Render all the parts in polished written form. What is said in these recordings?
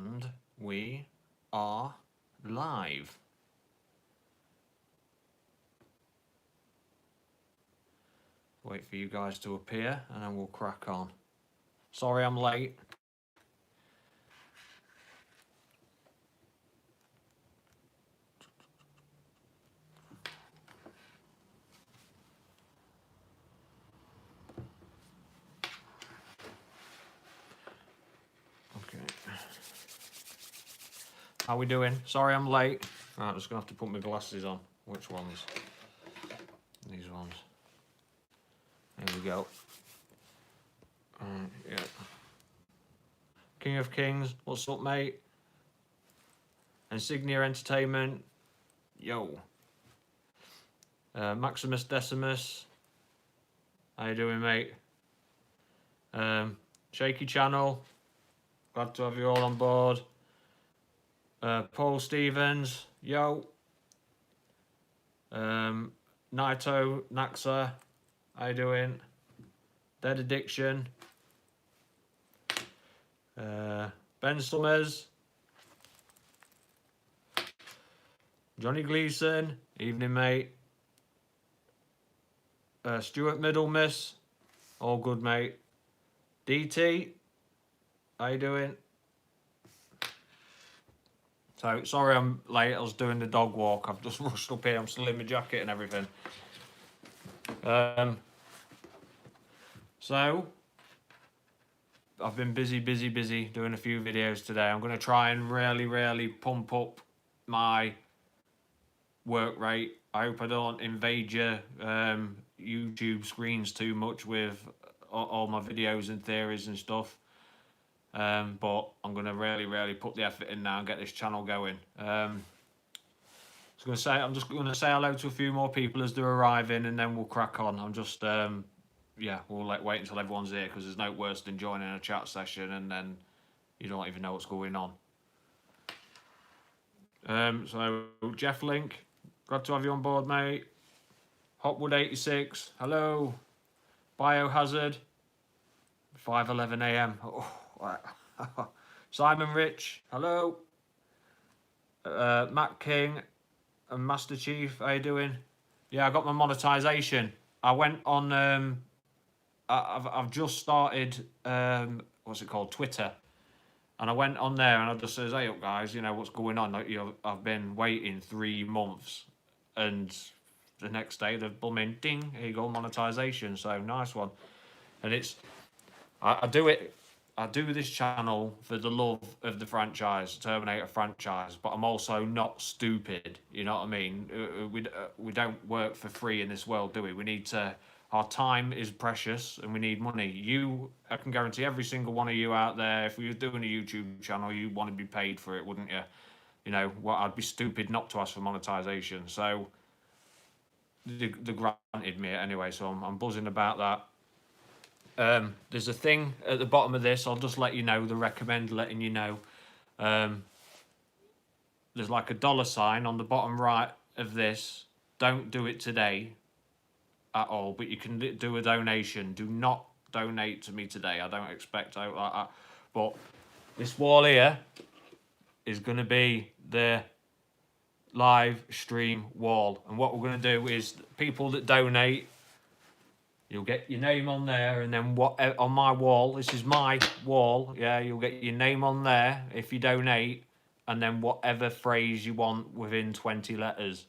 And we are live. Wait for you guys to appear and then we'll crack on. Sorry I'm late. Okay. How we doing? Sorry I'm late. Right, I'm just gonna have to put my glasses on. Which ones? These ones. There we go. Yeah. King of Kings, what's up, mate? Insignia Entertainment, yo. Maximus Decimus, how you doing, mate? Shaky Channel, glad to have you all on board. Paul Stevens, yo. Naito Naxa, how you doing? Dead Addiction. Ben Summers. Johnny Gleason, evening, mate. Stuart Middlemiss, all good, mate. DT, how you doing? So, sorry I'm late, I was doing the dog walk. I've just rushed up here, I'm still in my jacket and everything. So, I've been busy doing a few videos today. I'm going to try and really pump up my work rate. I hope I don't invade your YouTube screens too much with all my videos and theories and stuff. But I'm going to really put the effort in now and get this channel going. I'm just going to say hello to a few more people as they're arriving, and then we'll crack on. I'm just yeah, we'll wait until everyone's here, because there's no worse than joining a chat session and then you don't even know what's going on. So Jeff Link, glad to have you on board, mate. Hotwood 86, hello. Biohazard, 5:11 a.m. Oh, Simon Rich, hello. Matt King and Master Chief, how you doing? Yeah, I got my monetization. I went on. I've just started. What's it called? Twitter. And I went on there and I just says, "Hey up, guys, you know what's going on? Like, I've been waiting 3 months, and the next day they've bumming ding. Here you go, monetization. So nice one. And it's, I do it. I do this channel for the love of the franchise, Terminator franchise, but I'm also not stupid. You know what I mean? We don't work for free in this world, do we? We need to. Our time is precious, and we need money. I can guarantee every single one of you out there, if we were doing a YouTube channel, you'd want to be paid for it, wouldn't you? You know, well, I'd be stupid not to ask for monetization. So they granted me it anyway, so I'm buzzing about that. There's a thing at the bottom of this. I'll just let you know. The recommend letting you know. There's like a $sign on the bottom right of this. Don't do it today at all, but you can do a donation. Do not donate to me today. I don't expect out like that. But this wall here is going to be the live stream wall, and what we're going to do is people that donate, you'll get your name on there, and then what on my wall, this is my wall, yeah, you'll get your name on there if you donate, and then whatever phrase you want within 20 letters.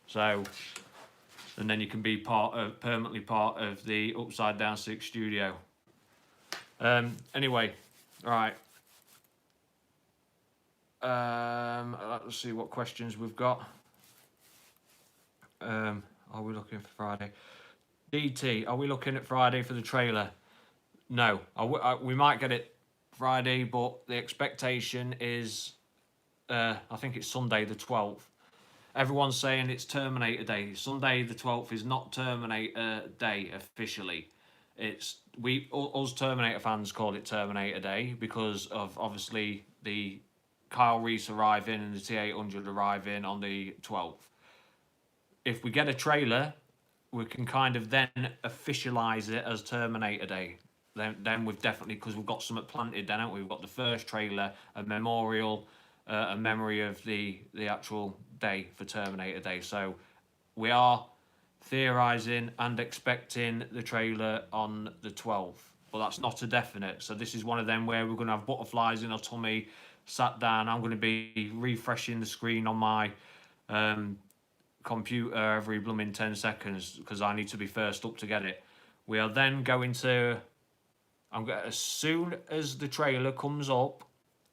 So, and then you can be permanently part of the Upside Down 6 studio. Anyway, all right. Let's see what questions we've got. Are we looking for Friday? DT, are we looking at Friday for the trailer? No, we might get it Friday, but the expectation is, I think it's Sunday the 12th. Everyone's saying it's Terminator Day. Sunday the 12th is not Terminator Day officially. It's us Terminator fans call it Terminator Day because of obviously the Kyle Reese arriving and the T-800 arriving on the 12th. If we get a trailer, we can kind of then officialize it as Terminator Day. then we've definitely, because we've got something planted. Then haven't we? We've got the first trailer, a memorial, a memory of the actual day for Terminator Day. So we are theorizing and expecting the trailer on the 12th, but that's not a definite. So this is one of them where we're going to have butterflies in our tummy, sat down. I'm going to be refreshing the screen on my computer every blooming 10 seconds because I need to be first up to get it. We are then going to, as soon as the trailer comes up,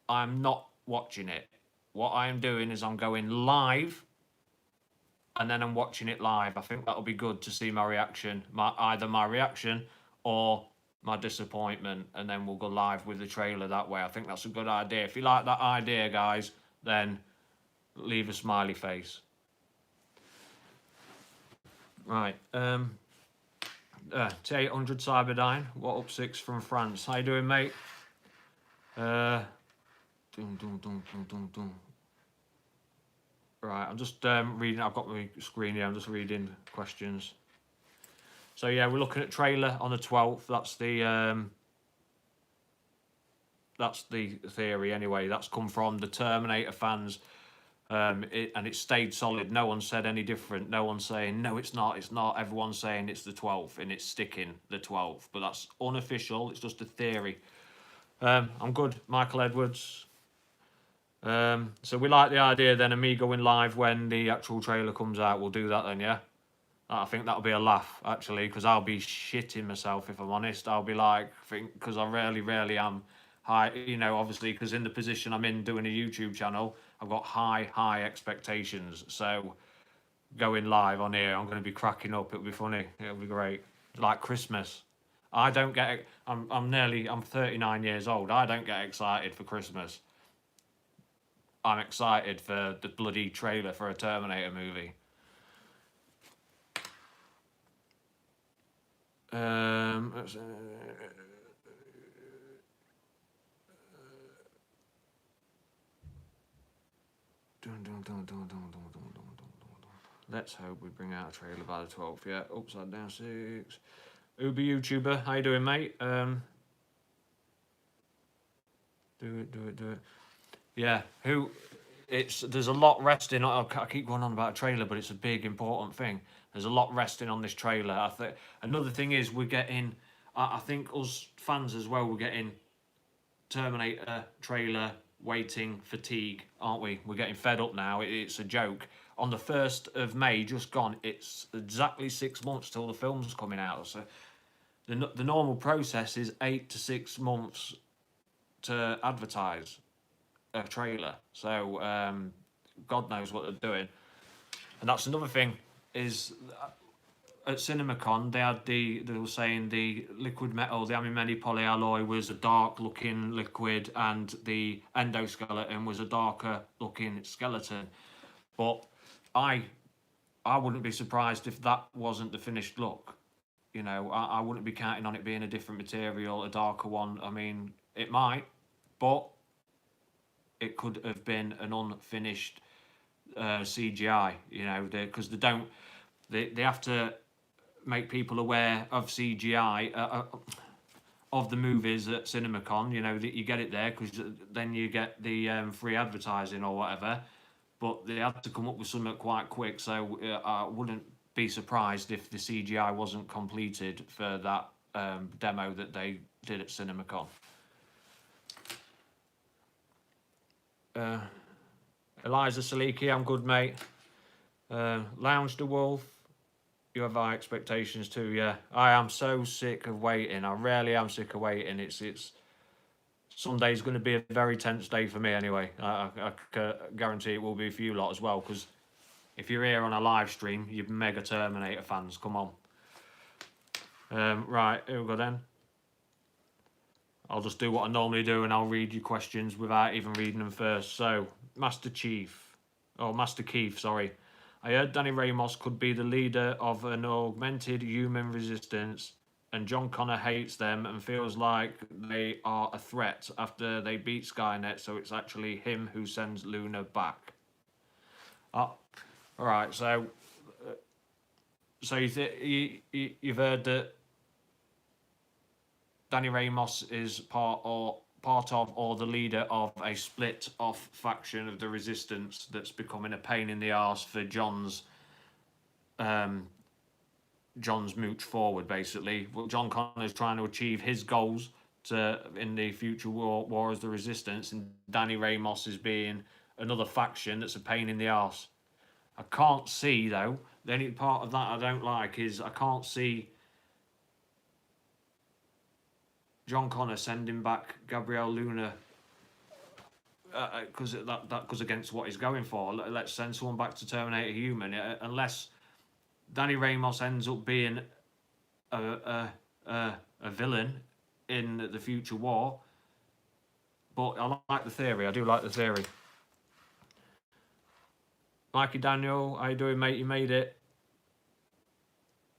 I'm not watching it. What I am doing is I'm going live and then I'm watching it live. I think that'll be good to see my reaction, either my reaction or my disappointment, and then we'll go live with the trailer that way. I think that's a good idea. If you like that idea, guys, then leave a smiley face. Right. T800 Cyberdyne. What up 6 from France? How you doing, mate? Right, I'm just reading. I've got my screen here. I'm just reading questions. So yeah, we're looking at trailer on the 12th. That's the theory anyway. That's come from the Terminator fans. And it stayed solid. No one said any different. No one's saying no, it's not. It's not. Everyone's saying it's the 12th, and it's sticking the 12th. But that's unofficial. It's just a theory. I'm good, Michael Edwards. So we like the idea then of me going live when the actual trailer comes out. We'll do that then, yeah. I think that'll be a laugh actually, because I'll be shitting myself if I'm honest. I'll be like, because I rarely am high, obviously, because in the position I'm in doing a YouTube channel, I've got high expectations. So going live on here, I'm going to be cracking up. It'll be funny. It'll be great. Like Christmas. I don't get. I'm 39 years old. I don't get excited for Christmas. I'm excited for the bloody trailer for a Terminator movie. Let's hope we bring out a trailer by the 12th. Yeah, upside down 6. Uber YouTuber, how you doing, mate? Do it. Yeah, there's a lot resting. I keep going on about a trailer, but it's a big important thing. There's a lot resting on this trailer. I think another thing is we're getting. I think us fans as well. We're getting Terminator trailer waiting fatigue, aren't we? We're getting fed up now. It's a joke. On the 1st of May, just gone, it's exactly 6 months till the film's coming out. So the normal process is 8 to 6 months to advertise a trailer. So God knows what they're doing. And that's another thing is at CinemaCon they were saying the liquid metal, the antimony polyalloy was a dark looking liquid and the endoskeleton was a darker looking skeleton. But I wouldn't be surprised if that wasn't the finished look. I wouldn't be counting on it being a different material, a darker one. I mean, it might, but it could have been an unfinished CGI, because they have to make people aware of CGI of the movies at CinemaCon. That you get it there because then you get the free advertising or whatever. But they had to come up with something quite quick, so I wouldn't be surprised if the CGI wasn't completed for that demo that they did at CinemaCon. Eliza Saliki, I'm good, mate. Lounge the Wolf, you have high expectations too, yeah. I am so sick of waiting. I really am sick of waiting. It's Sunday's going to be a very tense day for me anyway. I guarantee it will be for you lot as well, because if you're here on a live stream, you're mega Terminator fans. Come on. Right, here we go then. I'll just do what I normally do and I'll read your questions without even reading them first. So, Master Keith, sorry. I heard Danny Ramos could be the leader of an augmented human resistance, and John Connor hates them and feels like they are a threat after they beat Skynet, so it's actually him who sends Luna back. All right, so you've heard that Danny Ramos is part of or the leader of a split off faction of the resistance that's becoming a pain in the arse for um, John's mooch forward. Basically, well, John Connor's trying to achieve his goals in the future war as the resistance, and Danny Ramos is being another faction that's a pain in the arse. I can't see though. The only part of that I don't like is I can't see John Connor sending back Gabriel Luna because that goes against what he's going for. Let's send someone back to Terminator Human, unless Danny Ramos ends up being a villain in the future war. But I like the theory. I do like the theory. Mikey Daniel, how you doing, mate? You made it.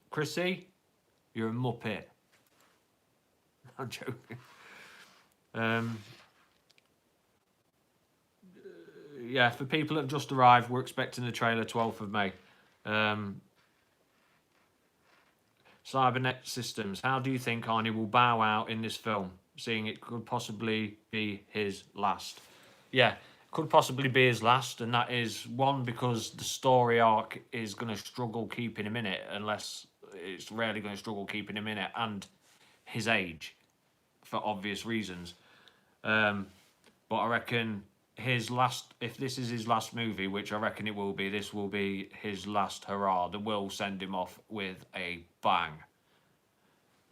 Chrissy, you're a muppet. I'm joking. Yeah, for people that have just arrived, we're expecting the trailer 12th of May. Cybernet Systems, how do you think Arnie will bow out in this film, seeing it could possibly be his last? Yeah, could possibly be his last, and that is one because the story arc is going to struggle keeping him in it, unless it's really going to struggle keeping him in it, and his age, for obvious reasons. But I reckon his last, if this is his last movie, which I reckon it will be, this will be his last hurrah. That will send him off with a bang.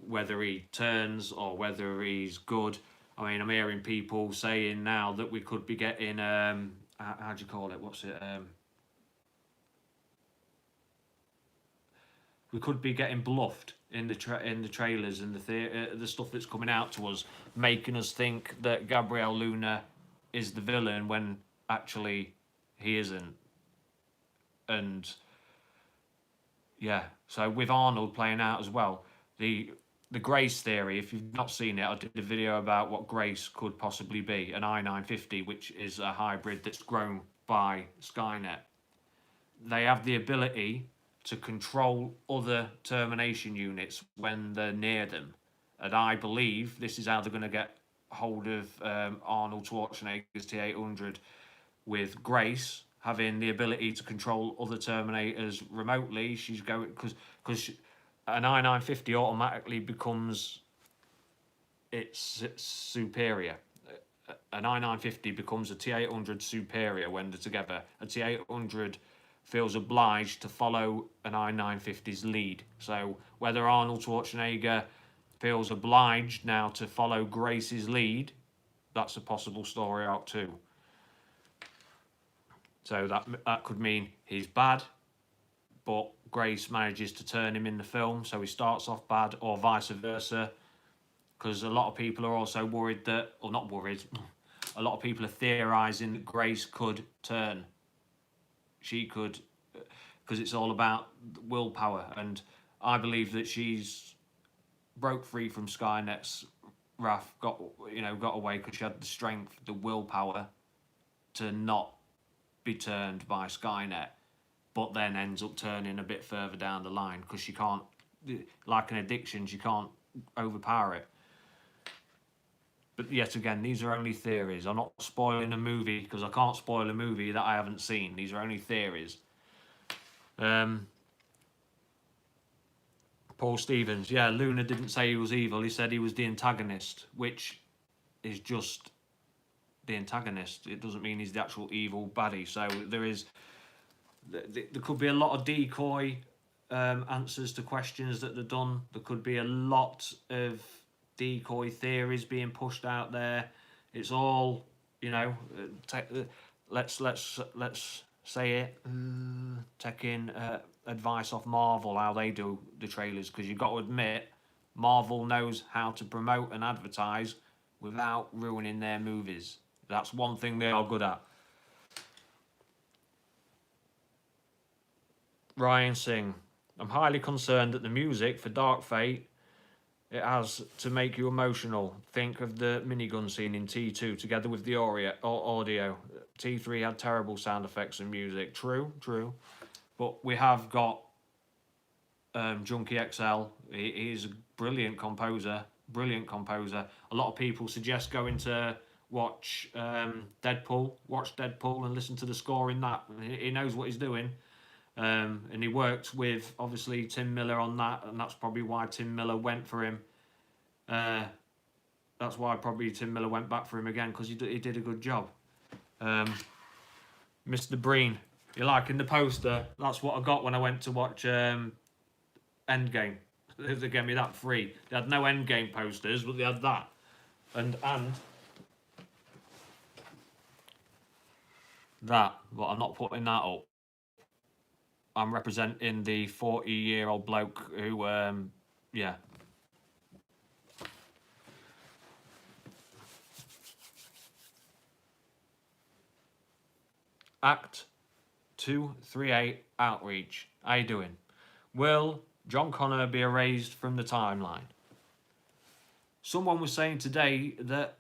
Whether he turns or whether he's good. I mean, I'm hearing people saying now that we could be getting, how do you call it? What's it? We could be getting bluffed in the trailers and the stuff that's coming out to us, making us think that Gabriel Luna is the villain when actually he isn't. And yeah, so with Arnold playing out as well, the Grace theory, if you've not seen it, I did a video about what Grace could possibly be, an I-950, which is a hybrid that's grown by Skynet. They have the ability to control other termination units when they're near them. And I believe this is how they're going to get hold of Arnold Schwarzenegger's T-800, with Grace having the ability to control other Terminators remotely. She's going, because an I-950 automatically becomes its superior. An I-950 becomes a T-800 superior when they're together. A T-800 feels obliged to follow an I-950's lead. So whether Arnold Schwarzenegger feels obliged now to follow Grace's lead, that's a possible story arc too. So that could mean he's bad, but Grace manages to turn him in the film, so he starts off bad, or vice versa. Because a lot of people are also worried that, or not worried, a lot of people are theorising that Grace could turn. She could, because it's all about willpower, and I believe that she's broke free from Skynet's wrath, got away because she had the strength, the willpower to not be turned by Skynet, but then ends up turning a bit further down the line because she can't, like an addiction, she can't overpower it. But yet again, these are only theories. I'm not spoiling a movie because I can't spoil a movie that I haven't seen. These are only theories. Paul Stevens, yeah, Luna didn't say he was evil. He said he was the antagonist, which is just the antagonist. It doesn't mean he's the actual evil baddie. So there could be a lot of decoy answers to questions that they've done. There could be a lot of decoy theories being pushed out there. It's all, let's say it, taking advice off Marvel, how they do the trailers, because you've got to admit Marvel knows how to promote and advertise without ruining their movies. That's one thing they are good at. Ryan Singh, I'm highly concerned that the music for Dark Fate, it has to make you emotional. Think of the minigun scene in T2 together with the audio. T3 had terrible sound effects and music. True. But we have got Junkie XL. He's a brilliant composer. brilliant composer. A lot of people suggest going to watch Deadpool, watch Deadpool and listen to the score in that. He knows what he's doing. And he worked with, obviously, Tim Miller on that, and that's probably why Tim Miller went for him. That's why probably Tim Miller went back for him again, because he did a good job. Mr. Breen, you liking the poster? That's what I got when I went to watch Endgame. They gave me that free. They had no Endgame posters, but they had that. And that, but I'm not putting that up. I'm representing the 40-year-old bloke who, yeah. Act 238 Outreach. How you doing? Will John Connor be erased from the timeline? Someone was saying today that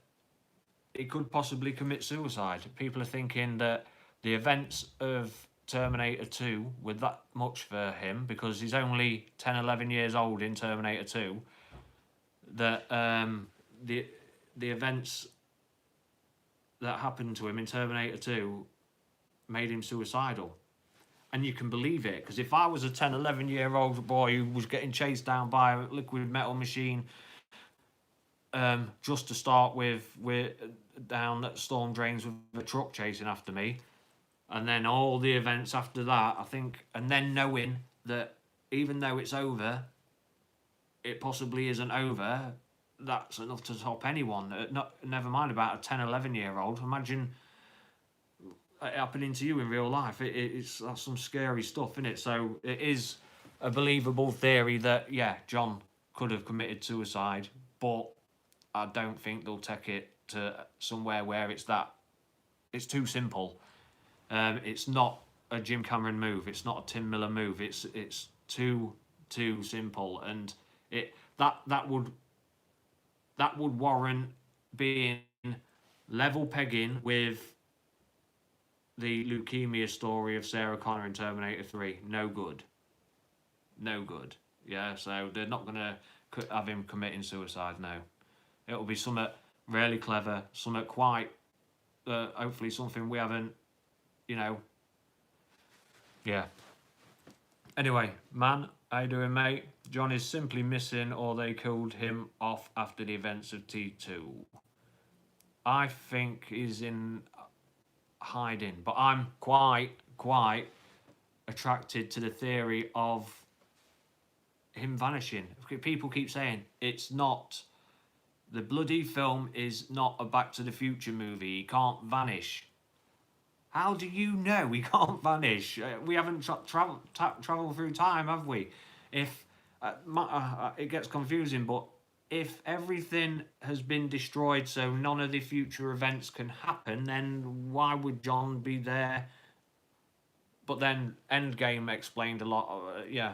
he could possibly commit suicide. People are thinking that the events of Terminator 2 were that much for him, because he's only 10, 11 years old in Terminator 2, that the events that happened to him in Terminator 2 made him suicidal. And you can believe it, because if I was a 10, 11-year-old boy who was getting chased down by a liquid metal machine, just to start with down storm drains with a truck chasing after me, and then all the events after that, I think, and then knowing that even though it's over, it possibly isn't over, that's enough to top anyone. Never mind about a 10, 11-year-old. Imagine it happening to you in real life. That's some scary stuff, isn't it? So it is a believable theory that, yeah, John could have committed suicide, but I don't think they'll take it to somewhere where it's too simple. It's not a Jim Cameron move. It's not a Tim Miller move. It's too simple, and that would warrant being level pegging with the leukemia story of Sarah Connor in Terminator 3. No good. Yeah, so they're not gonna have him committing suicide. No, it'll be something really clever, something quite, hopefully something we haven't, yeah. Anyway, man, how you doing, mate? John is simply missing, or they killed him off after the events of T2. I think he's in hiding, but I'm quite attracted to the theory of him vanishing. People keep saying it's not, the bloody film is not a Back to the Future movie. He can't vanish. How do you know he can't vanish? We haven't traveled through time, have we? If it gets confusing, but if everything has been destroyed, so none of the future events can happen, then why would John be there? But then Endgame explained a lot. Yeah.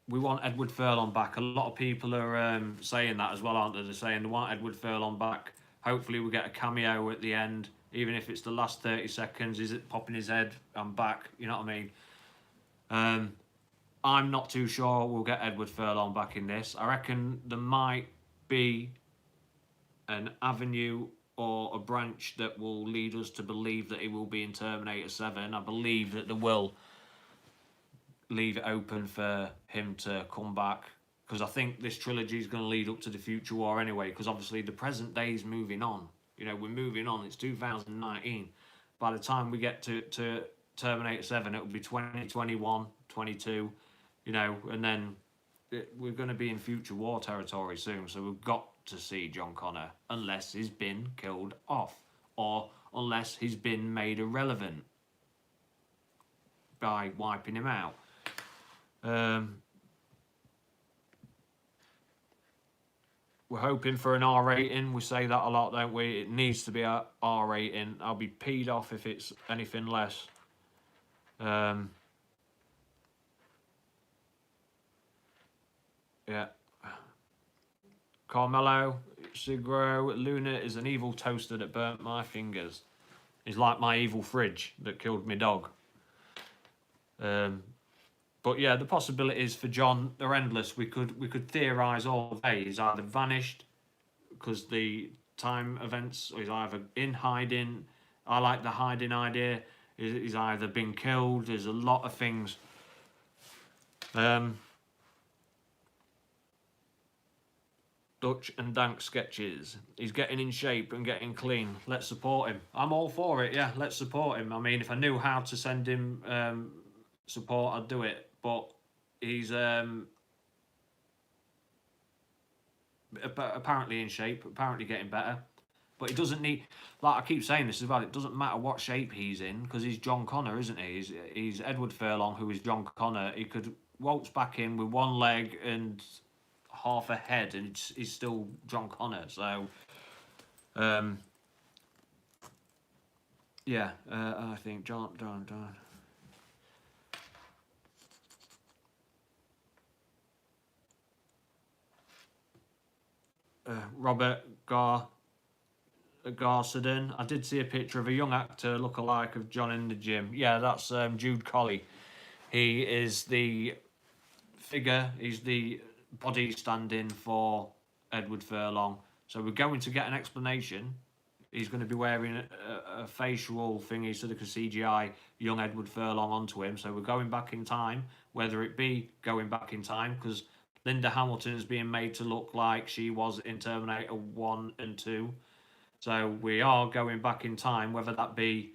We want Edward Furlong back. A lot of people are saying that as well, aren't they? They're saying they want Edward Furlong back. Hopefully we get a cameo at the end, even if it's the last 30 seconds. Is it popping his head? I'm back. You know what I mean? I'm not too sure we'll get Edward Furlong back in this. I reckon there might be an avenue or a branch that will lead us to believe that he will be in Terminator 7. I believe that they will leave it open for him to come back, because I think this trilogy is going to lead up to the future war anyway, because obviously the present day is moving on. We're moving on. It's 2019. By the time we get to Terminator 7, it'll be 2021, 22, and then we're going to be in future war territory soon, so we've got to see John Connor, unless he's been killed off, or unless he's been made irrelevant by wiping him out. We're hoping for an R rating. We say that a lot, don't we? It needs to be a R rating. I'll be peed off if it's anything less. Yeah. Carmelo, Sigro, Luna is an evil toaster that burnt my fingers. He's like my evil fridge that killed my dog. But yeah, the possibilities for John, they're endless. We could theorise all day. He's either vanished because the time events, or he's either in hiding. I like the hiding idea. He's either been killed. There's a lot of things. Dutch and Dank sketches. He's getting in shape and getting clean. Let's support him. I'm all for it. Yeah, let's support him. I mean, if I knew how to send him support, I'd do it. But he's apparently in shape, apparently getting better. But he doesn't need, like I keep saying this as well, it doesn't matter what shape he's in because he's John Connor, isn't he? He's Edward Furlong, who is John Connor. He could waltz back in with one leg and half a head, and he's still John Connor. So, yeah, I think John. Robert Garsiden. I did see a picture of a young actor look-alike of John in the gym. Yeah, that's Jude Colley. He is the figure. He's the body stand-in for Edward Furlong. So we're going to get an explanation. He's going to be wearing a facial thingy so they can CGI young Edward Furlong onto him. So we're going back in time, whether it be going back in time, because Linda Hamilton is being made to look like she was in Terminator 1 and 2. So we are going back in time, whether that be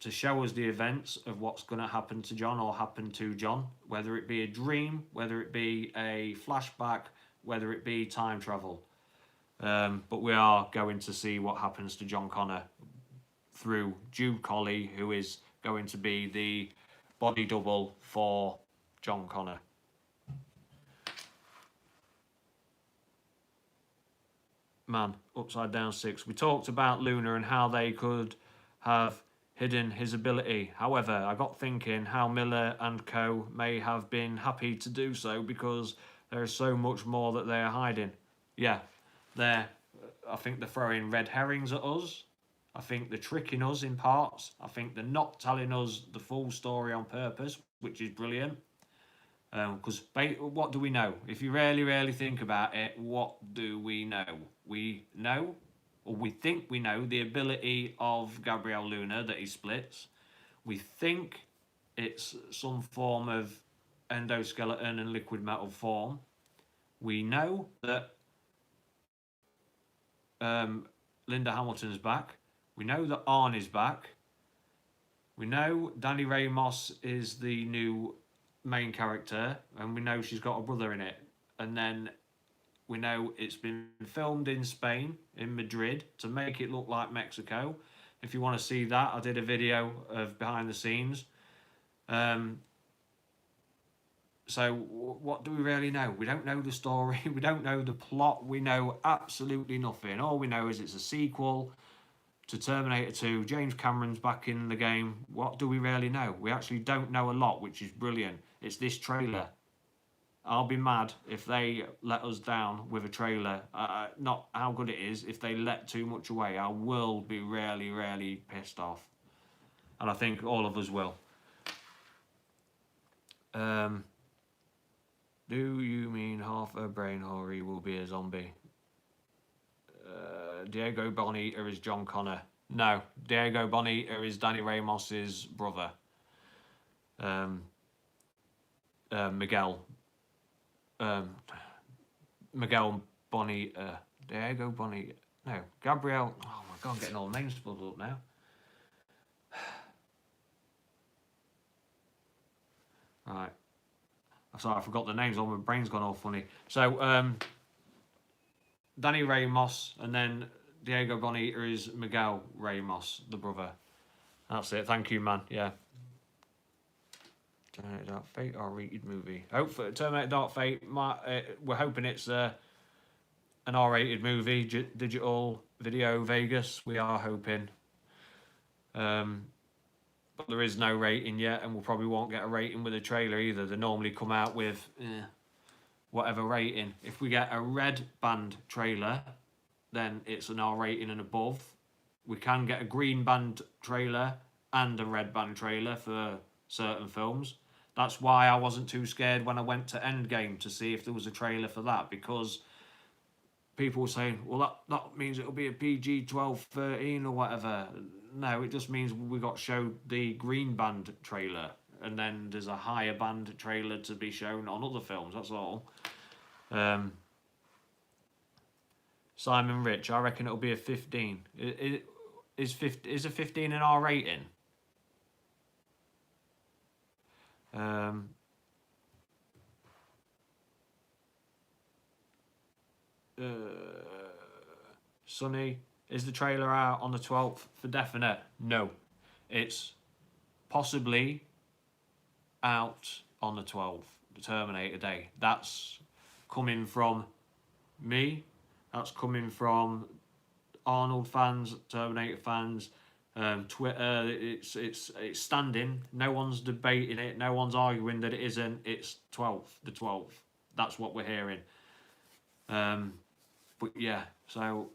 to show us the events of what's going to happen to John or happen to John, whether it be a dream, whether it be a flashback, whether it be time travel. But we are going to see what happens to John Connor through Jude Colley, who is going to be the body double for John Connor. Man, Upside Down 6. We talked about Luna and how they could have hidden his ability. However, I got thinking how Miller and co may have been happy to do so because there is so much more that they are hiding. Yeah, I think they're throwing red herrings at us. I think they're tricking us in parts. I think they're not telling us the full story on purpose, which is brilliant. Because what do we know? If you really think about it, what do we know? We know, or we think we know, the ability of Gabriel Luna that he splits. We think it's some form of endoskeleton and liquid metal form. We know that Linda Hamilton's back. We know that Arn is back. We know Danny Ramos is the new main character, and we know she's got a brother in it. And then we know it's been filmed in Spain, in Madrid, to make it look like Mexico. If you want to see that, I did a video of behind the scenes. So what do we really know? We don't know the story. We don't know the plot. We know absolutely nothing. All we know is it's a sequel to Terminator 2. James Cameron's back in the game. What do we really know? We actually don't know a lot, which is brilliant. It's this trailer. I'll be mad if they let us down with a trailer. Not how good it is. If they let too much away, I will be really pissed off. And I think all of us will. Do you mean half a brain Hori will be a zombie? Diego Bonita is John Connor. No, Diego Bonita is Danny Ramos's brother. Miguel Bonita. Diego Bonita. No, Gabriel. Oh my God, I'm getting all the names pulled up now. Right. Sorry, I forgot the names. All my brain's gone all funny. So, Danny Ramos, and then Diego Bonita is Miguel Ramos, the brother. That's it. Thank you, man. Yeah. Terminator Dark Fate R-rated movie. Hopefully, Terminator Dark Fate. We're hoping it's an R-rated movie. Digital Video Vegas. We are hoping. But there is no rating yet, and we probably won't get a rating with a trailer either. They normally come out with whatever rating. If we get a red band trailer, then it's an R rating and above. We can get a green band trailer and a red band trailer for certain films. That's why I wasn't too scared when I went to Endgame to see if there was a trailer for that, because people were saying, well, that means it'll be a PG 12, 13 or whatever. No, it just means we got showed the Green Band trailer, and then there's a higher band trailer to be shown on other films, that's all. Simon Rich, I reckon it'll be a 15. Is a 15 an R rating? Sonny, is the trailer out on the 12th for definite? No. It's possibly out on the 12th, the Terminator Day. That's coming from me. That's coming from Arnold fans, Terminator fans, Twitter. It's standing. No one's debating it. No one's arguing that it isn't. It's 12th, the 12th. That's what we're hearing. But yeah, so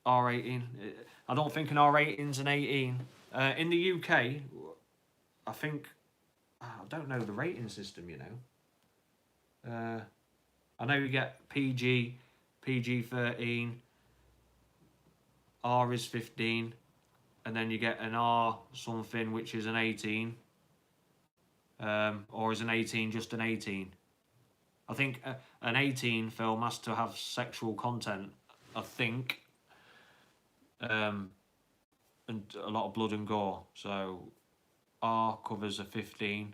R18. I don't think an R18's an 18. In the UK, I think, I don't know the rating system, you know. I know you get PG, PG-13, R is 15, and then you get an R something, which is an 18. Or is an 18 just an 18? I think an 18 film has to have sexual content, I think. And a lot of blood and gore. So R covers a 15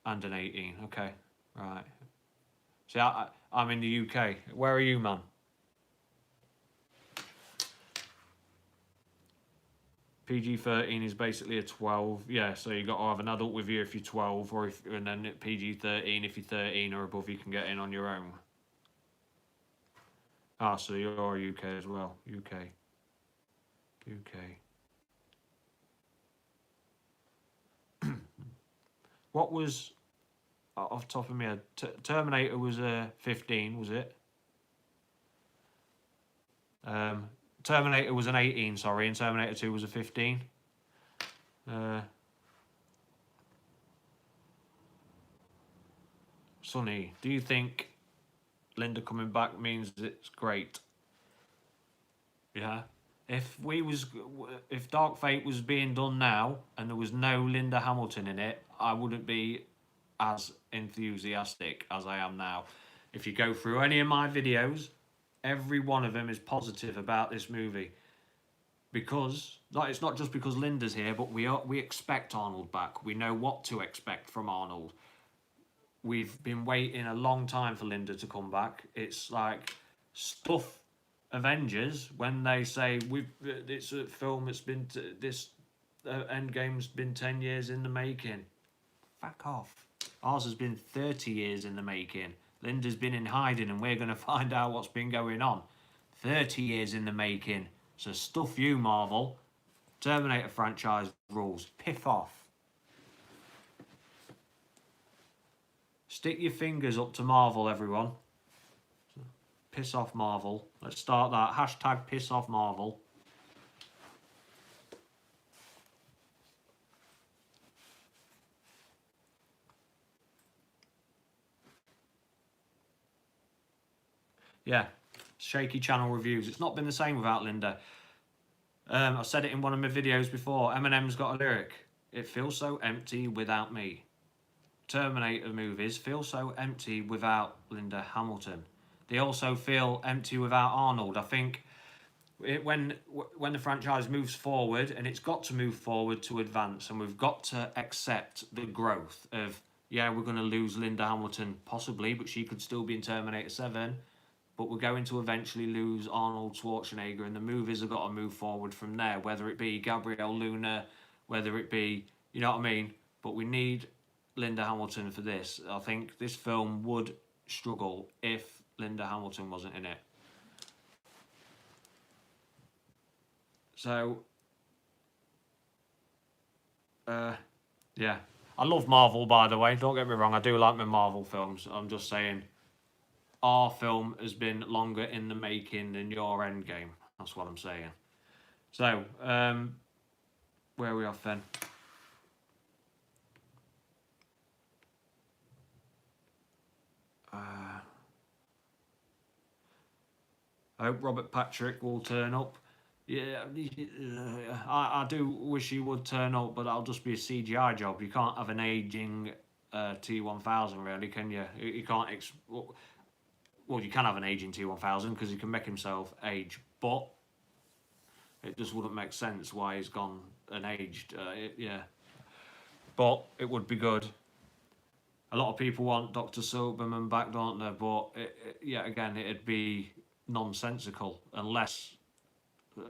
and an 18. Okay, right. See, I'm in the UK. Where are you, man? PG-13 is basically a 12. Yeah, so you got to have an adult with you if you're 12, or and then PG-13 if you're 13 or above, you can get in on your own. Ah, so you're UK as well. UK. What was, off the top of my head, Terminator was a 15, was it? Terminator was an 18, sorry, and Terminator 2 was a 15. Sonny, do you think Linda coming back means it's great? Yeah. If Dark Fate was being done now and there was no Linda Hamilton in it, I wouldn't be as enthusiastic as I am now. If you go through any of my videos, every one of them is positive about this movie, because it's not just because Linda's here, but we expect Arnold back. We know what to expect from Arnold. We've been waiting a long time for Linda to come back. It's like stuff Avengers when they say it's a film that's been this Endgame's been 10 years in the making. Fuck off. Ours has been 30 years in the making. Linda's been in hiding, and we're going to find out what's been going on. 30 years in the making. So stuff you, Marvel. Terminator franchise rules. Piff off. Stick your fingers up to Marvel, everyone. Piss off Marvel. Let's start that. Hashtag piss off Marvel. Yeah, shaky channel reviews. It's not been the same without Linda. I said it in one of my videos before. Eminem's got a lyric. It feels so empty without me. Terminator movies feel so empty without Linda Hamilton. They also feel empty without Arnold. I think when the franchise moves forward, and it's got to move forward to advance, and we've got to accept the growth of, yeah, we're going to lose Linda Hamilton possibly, but she could still be in Terminator 7. But we're going to eventually lose Arnold Schwarzenegger, and the movies have got to move forward from there, whether it be Gabrielle Luna, whether it be, you know what I mean? But we need Linda Hamilton for this. I think this film would struggle if Linda Hamilton wasn't in it. So, yeah. I love Marvel, by the way. Don't get me wrong. I do like my Marvel films. I'm just saying, our film has been longer in the making than your Endgame. That's what I'm saying. So, where are we off then? I hope Robert Patrick will turn up. Yeah, I do wish he would turn up, but that'll just be a CGI job. You can't have an aging T1000, really, can you? You can't. Well, you can have an aging T1000 because he can make himself age, but it just wouldn't make sense why he's gone and aged. Yeah, but it would be good. A lot of people want Dr. Silverman back, don't they? But yeah, again, it'd be nonsensical unless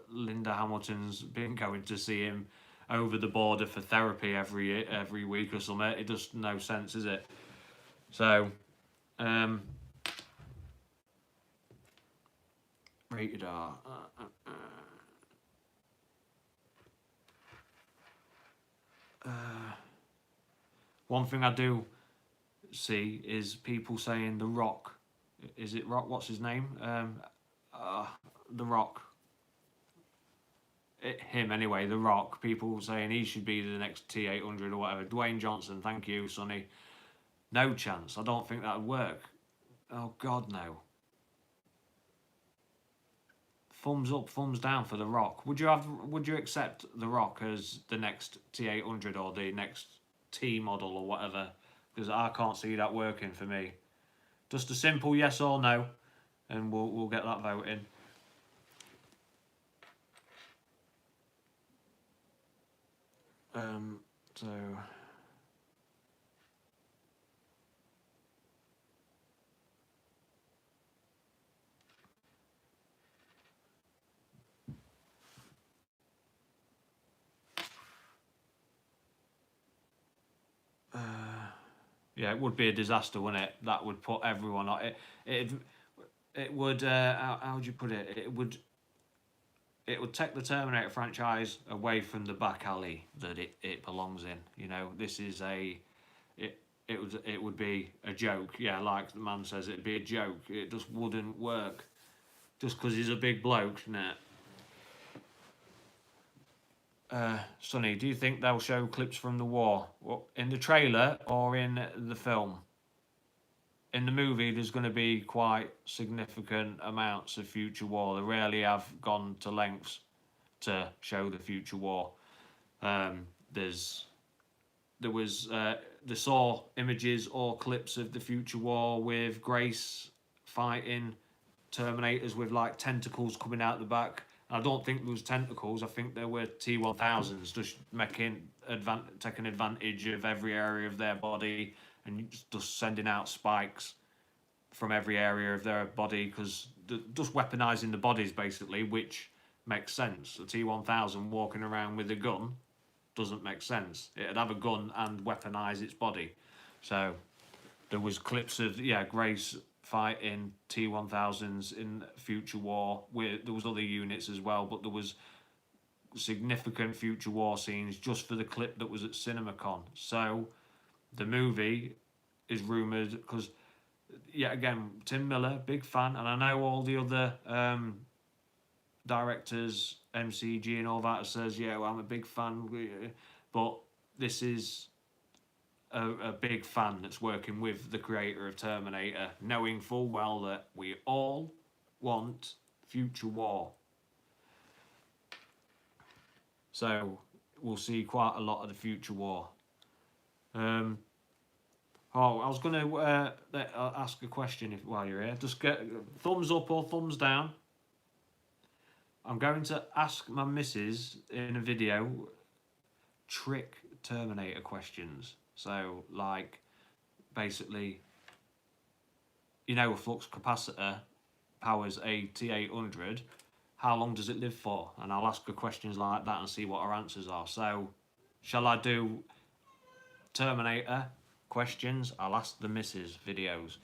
Linda Hamilton's been going to see him over the border for therapy every week or something. It does no sense, is it? So, rated R. One thing I do see is people saying The Rock. Is it Rock? What's his name? The Rock. Him anyway, The Rock. People saying he should be the next T800 or whatever. Dwayne Johnson, thank you, Sonny. No chance. I don't think that'd work. Oh God, no. Thumbs up, thumbs down for The Rock. Would you accept The Rock as the next T800 or the next T model or whatever? Because I can't see that working for me. Just a simple yes or no, and we'll get that vote in. So yeah, it would be a disaster, wouldn't it? That would put everyone on it. It would. How would you put it? It would take the Terminator franchise away from the back alley that it belongs in. You know, this is it would be a joke. Yeah, like the man says, it'd be a joke. It just wouldn't work. Just because he's a big bloke, nah. Sonny, do you think they'll show clips from the war in the trailer or in the film? In the movie, there's going to be quite significant amounts of future war. They rarely have gone to lengths to show the future war. There was they saw images or clips of the future war with Grace fighting Terminators with like tentacles coming out the back. I don't think there was tentacles. I think there were T1000s just taking advantage of every area of their body and just sending out spikes from every area of their body because just weaponizing the bodies basically, which makes sense. A T1000 walking around with a gun doesn't make sense. It'd have a gun and weaponize its body. So there was clips of Grace fighting T1000s in future war. There was other units as well, but there was significant future war scenes just for the clip that was at CinemaCon. So the movie is rumoured because, again, Tim Miller, big fan, and I know all the other directors, MCG and all that says, well, I'm a big fan, but this is a big fan that's working with the creator of Terminator, knowing full well that we all want future war. So we'll see quite a lot of the future war. I was going to ask a question while you're here. Just get thumbs up or thumbs down. I'm going to ask my missus in a video trick Terminator questions. So, like, basically, a flux capacitor powers a T800. How long does it live for? And I'll ask her questions like that and see what her answers are. So, shall I do Terminator questions? I'll ask the missus videos.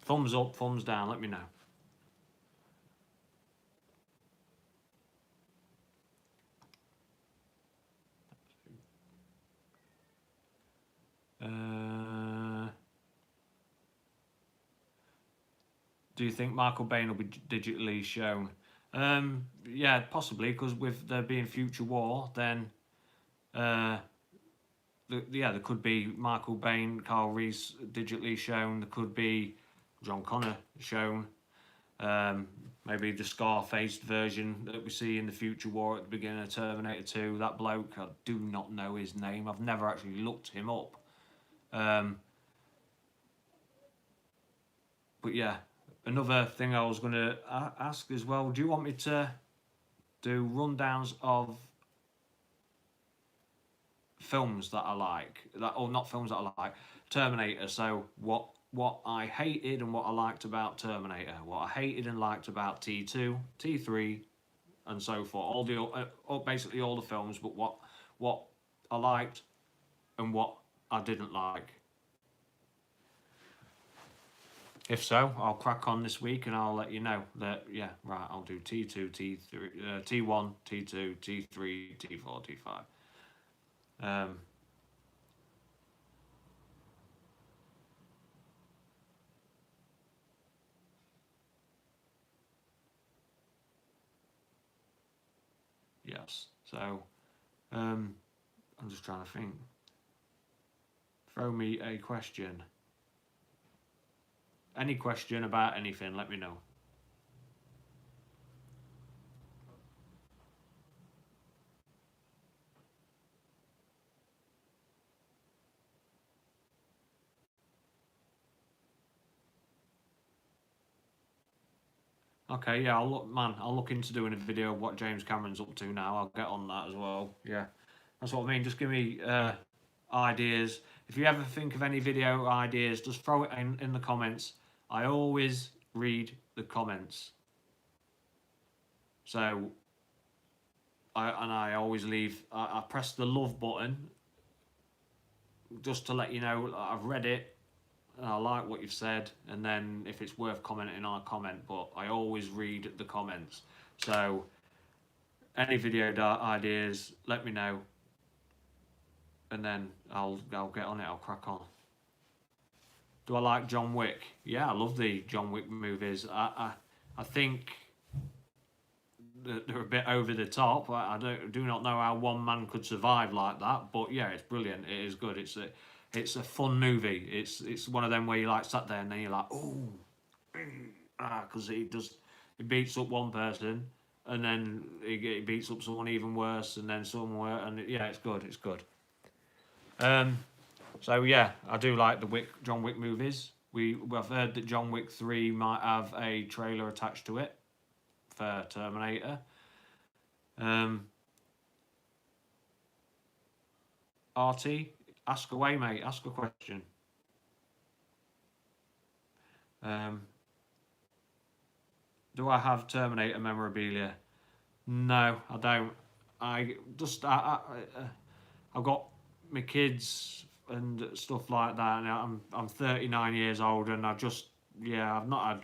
Thumbs up, thumbs down, let me know. Do you think Michael Bain will be digitally shown? Yeah, possibly, because with there being future war, then there could be Michael Bain, Carl Reese digitally shown. There could be John Connor shown. Maybe the scar-faced version that we see in the future war at the beginning of Terminator 2. That bloke, I do not know his name. I've never actually looked him up. But yeah, another thing I was going to ask as well, do you want me to do rundowns of films that I like, or not films that I like, Terminator? So what I hated and what I liked about Terminator, what I hated and liked about T2, T3, and so forth. Basically all the films, but what I liked and what I didn't like. If so, I'll crack on this week and I'll let you know that, yeah, right, I'll do T2, T3, T1, T2, T3, T4, T5. Yes, so I'm just trying to think. Throw me a question. Any question about anything, let me know. Okay, yeah, I'll look into doing a video of what James Cameron's up to now. I'll get on that as well. Yeah, that's what I mean. Just give me ideas. If you ever think of any video ideas, just throw it in the comments. I always read the comments. So, I always leave, I press the love button just to let you know I've read it, and I like what you've said, and then if it's worth commenting on, a comment, but I always read the comments. So any video ideas, let me know, and then I'll get on it, I'll crack on. Do I like John Wick? Yeah, I love the John Wick movies. I think they're a bit over the top. I do not know how one man could survive like that, but yeah, it's brilliant. It is good. It's a fun movie. It's one of them where you like sat there and then you're like, oh, because it beats up one person and then it beats up someone even worse and then somewhere, and yeah, it's good. It's good. So yeah, I do like the John Wick movies. I've heard that John Wick 3 might have a trailer attached to it for Terminator. RT, ask away, mate. Ask a question. Do I have Terminator memorabilia? No, I don't. I've got my kids and stuff like that, and I'm 39 years old, and I've not had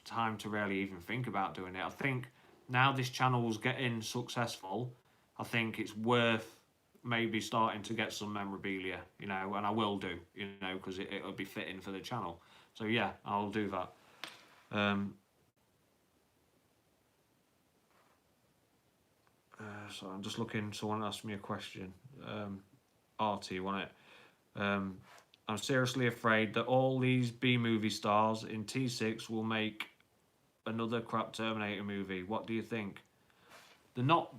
time to really even think about doing it. I think now this channel's getting successful, I think it's worth maybe starting to get some memorabilia, and I will do, because it'll be fitting for the channel. So yeah, I'll do that. So I'm just looking. Someone asked me a question. RT, wasn't it? I'm seriously afraid that all these B movie stars in T6 will make another crap Terminator movie. What do you think? They're not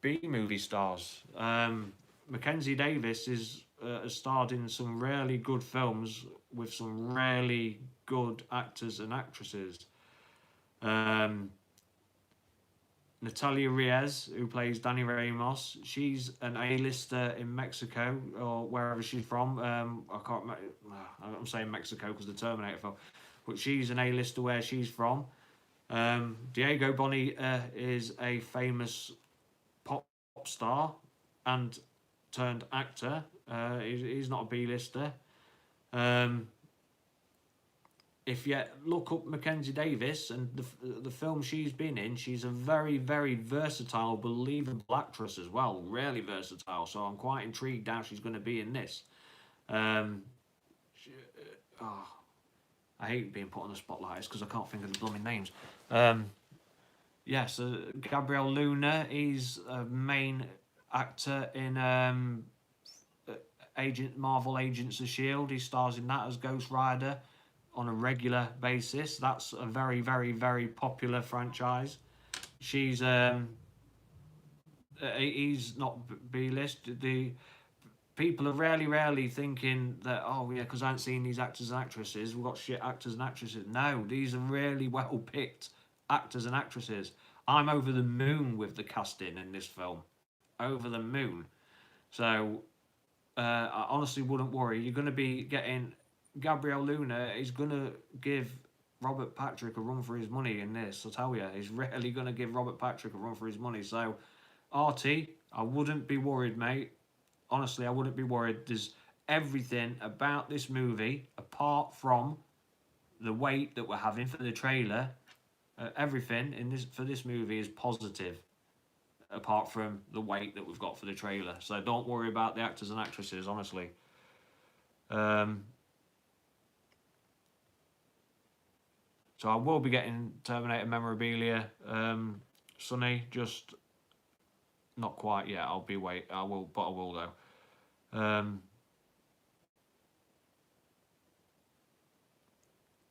B movie stars. Mackenzie Davis has starred in some really good films with some really good actors and actresses. Natalia Reyes, who plays Danny Ramos, she's an A-lister in Mexico or wherever she's from. I can't remember. I'm saying Mexico because the Terminator film, but she's an A-lister where she's from. Diego Boneta is a famous pop star and turned actor. He's not a B-lister. If you look up Mackenzie Davis and the film she's been in, she's a very, very versatile, believable actress as well. Really versatile. So I'm quite intrigued how she's going to be in this. I hate being put on the spotlight because I can't think of the blooming names. So Gabriel Luna, he's a main actor in Marvel Agents of S.H.I.E.L.D. He stars in that as Ghost Rider. on a regular basis. That's a very, very, very popular franchise. She's he's not B-list. The people are rarely thinking that, oh yeah, because I haven't seen these actors and actresses, we've got shit actors and actresses. No, these are really well picked actors and actresses. I'm over the moon with the casting in this film. Over the moon. So I honestly wouldn't worry. You're going to be getting Gabriel Luna is going to give Robert Patrick a run for his money in this. I'll tell you, he's really going to give Robert Patrick a run for his money. So, Artie, I wouldn't be worried, mate. Honestly, I wouldn't be worried. There's everything about this movie, apart from the wait that we're having for the trailer. Everything in this for this movie is positive, apart from the wait that we've got for the trailer. So don't worry about the actors and actresses, honestly. So I will be getting Terminator memorabilia. Sonny, just not quite yet. I will, but I will though.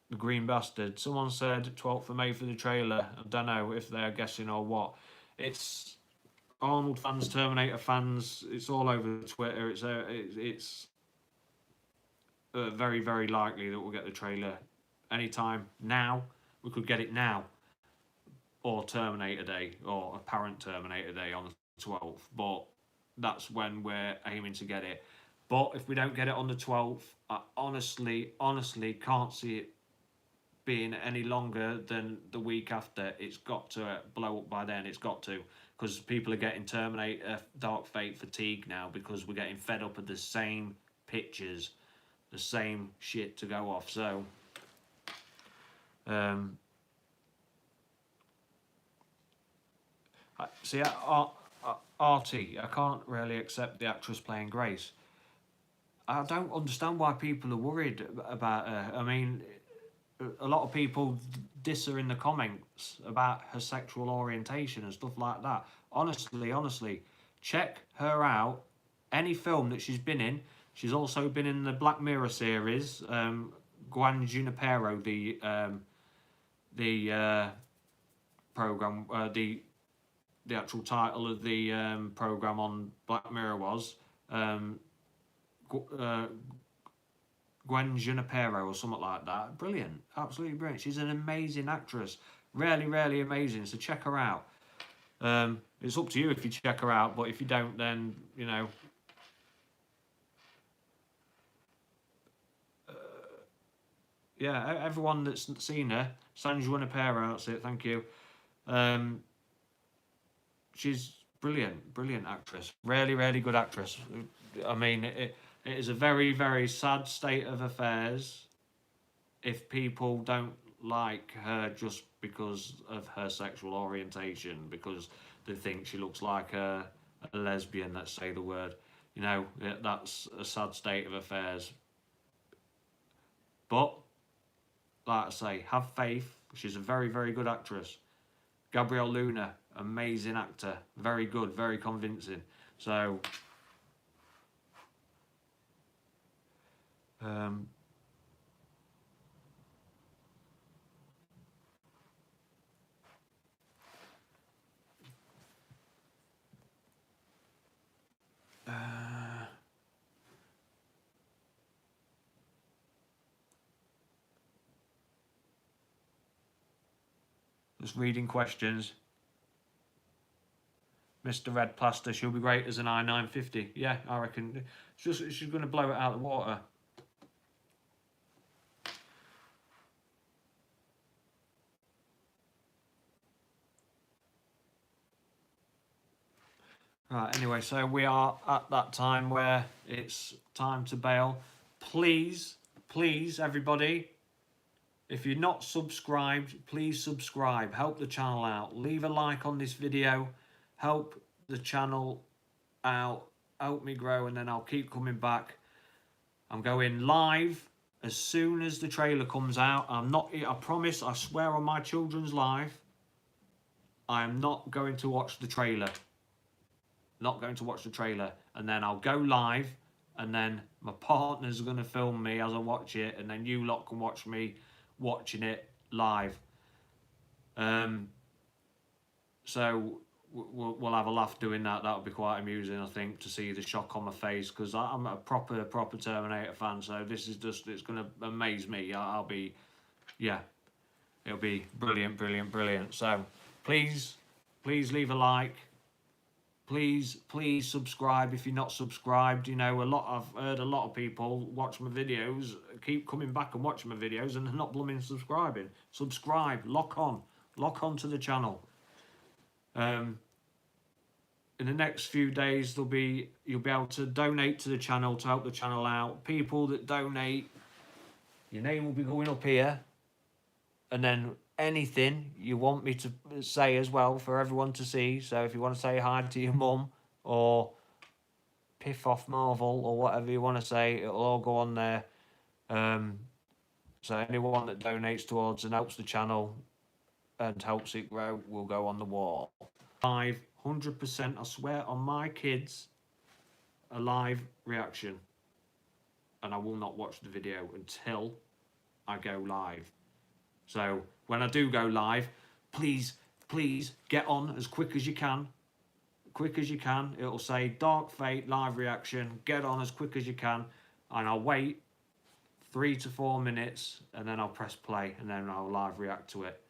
The Green Bastard. Someone said 12th of May for the trailer. I don't know if they're guessing or what. It's Arnold fans, Terminator fans. It's all over Twitter. It's very, very likely that we'll get the trailer anytime now. We could get it now, or Terminator Day, or apparent Terminator Day on the 12th. But that's when we're aiming to get it. But if we don't get it on the 12th, I honestly can't see it being any longer than the week after. It's got to blow up by then. It's got to, because people are getting Terminator Dark Fate fatigue now, because we're getting fed up of the same pictures, the same shit to go off. So see, Artie, I can't really accept the actress playing Grace. I don't understand why people are worried about her. I mean, a lot of people diss her in the comments about her sexual orientation and stuff like that. Honestly, check her out. Any film that she's been in. She's also been in the Black Mirror series. Juan Junipero, the program, the actual title of the program on Black Mirror was Gwen Junipero or something like that. Brilliant, absolutely brilliant. She's an amazing actress, really amazing. So check her out. It's up to you if you check her out, but if you don't, then you know. Yeah, everyone that's seen her, San Junipero, that's it. Thank you. She's brilliant actress. Really good actress. I mean, it is a very sad state of affairs if people don't like her just because of her sexual orientation, because they think she looks like a lesbian, let's say the word. You know, that's a sad state of affairs. But, like I say, have faith. She's a very good actress. Gabriel Luna, amazing actor. Very good, very convincing. So, just reading questions. Mr. Red Plaster, she'll be great as an I-950. Yeah, I reckon. She's going to blow it out of the water. Right, anyway, so we are at that time where it's time to bail. Please, everybody, if you're not subscribed, please subscribe. Help the channel out. Leave a like on this video. Help the channel out. Help me grow, and then I'll keep coming back. I'm going live as soon as the trailer comes out. I promise, I swear on my children's life, I am not going to watch the trailer. Not going to watch the trailer. And then I'll go live and then my partner's going to film me as I watch it, and then you lot can watch me watching it live. So we'll have a laugh doing that. That'll be quite amusing, I think, to see the shock on my face, because I'm a proper Terminator fan. So this is just, it's going to amaze me. I'll be, yeah, it'll be brilliant, brilliant, brilliant. So please leave a like. Please subscribe if you're not subscribed. You know, I've heard a lot of people watch my videos, keep coming back and watching my videos, and they're not blooming subscribing. Subscribe, lock on to the channel. In the next few days, you'll be able to donate to the channel to help the channel out. People that donate, your name will be going up here, and then anything you want me to say as well for everyone to see. So if you want to say hi to your mum, or piff off Marvel, or whatever you want to say, it'll all go on there. So anyone that donates towards and helps the channel and helps it grow will go on the wall. 100%, I swear on my kids, a live reaction. And I will not watch the video until I go live. So when I do go live, please get on as quick as you can. Quick as you can. It'll say Dark Fate live reaction. Get on as quick as you can, and I'll wait 3 to 4 minutes, and then I'll press play, and then I'll live react to it.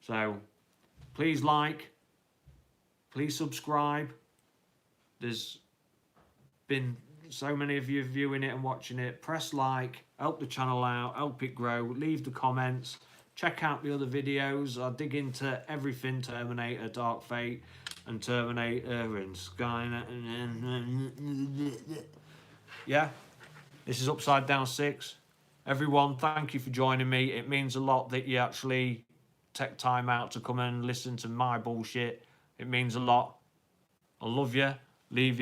So please like, please subscribe. There's been so many of you viewing it and watching it. Press like, help the channel out, help it grow. Leave the comments. Check out the other videos. I dig into everything Terminator, Dark Fate, and Terminator, and Skynet. Yeah, this is Upside Down 6. Everyone, thank you for joining me. It means a lot that you actually take time out to come and listen to my bullshit. It means a lot. I love you. Leave you.